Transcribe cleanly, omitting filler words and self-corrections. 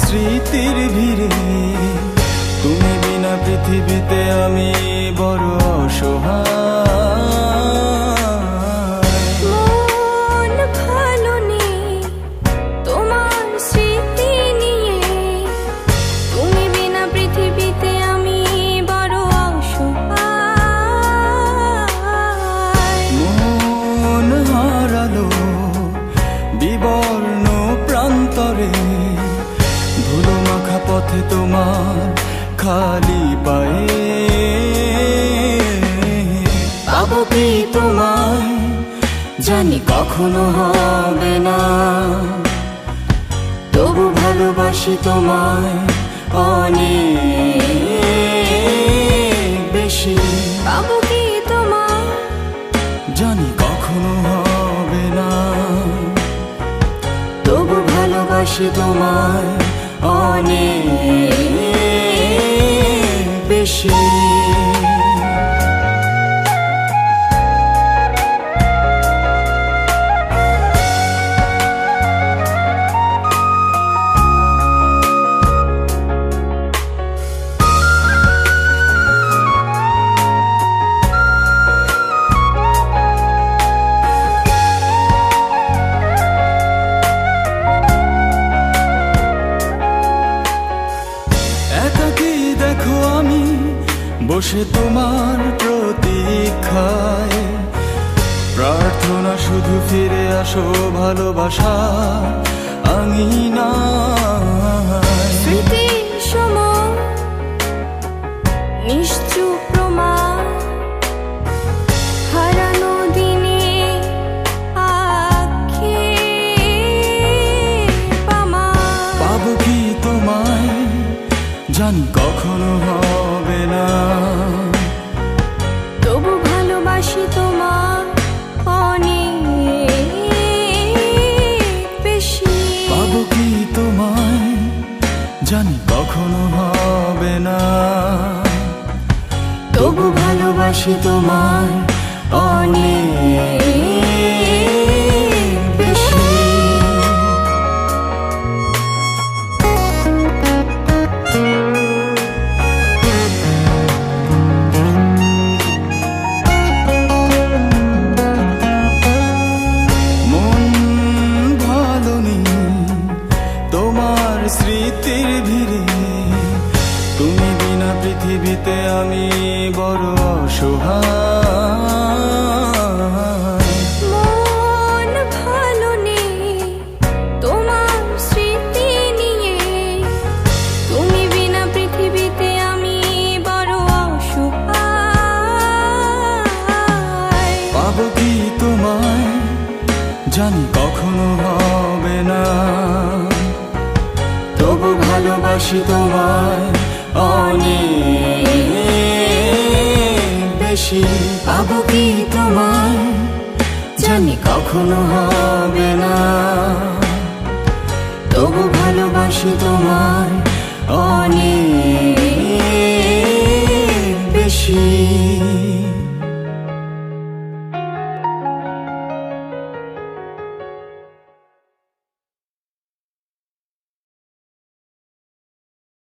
স্মৃতির ভিড়ে, তুমি বিনা পৃথিবীতে আমি বড় অসহায়। মন ভালো নেই তোমার স্মৃতি নিয়ে, তুমি বিনা পৃথিবীতে আমি বড় অসহায়। মন হারালো বিবর্ণ প্রান্তরে, ধুলো মাখা পথে তোমার খালি পায়ে। পাবো কি তোমায় জানি কখনো হবে না, তবু ভালোবাসি তোমায় অনেক বেশি। পাবো কি তোমায় জানি কখনো হবে না, তবু ভালোবাসি তোমায় অনেক বেশি। দেখো আমি বসে তোমার প্রতীক্ষায়, প্রার্থনা শুধু ফিরে আসো ভালোবাসা আঙিনায়। স্মৃতির সময় নিশ্চুপ প্রমাণ, হারানো দিনে আক্ষেপ আমার। পাবো কি তোমায় জানি কখনো হবে না, তবু ভালোবাসি তোমার অনেক বেশি। পাবো কি তোমায় জানি কখনো হবে না, তবু ভালোবাসি তোমায় অনেক বেশি। স্মৃতির ভিড়ে, তুমি বিনা পৃথিবীতে আমি বড় অসহায়। মন ভালো নেই তোমার স্মৃতি নিয়ে, তুমি বিনা পৃথিবীতে আমি বড় অসহায়। পাবো কি তোমায় জানি কখনো হবে না, তবু ভালোবাসি তোমায় অনেক বেশি। পাবো কি তোমায় জানি কখনো হবে না, তবু ভালোবাসি তোমায়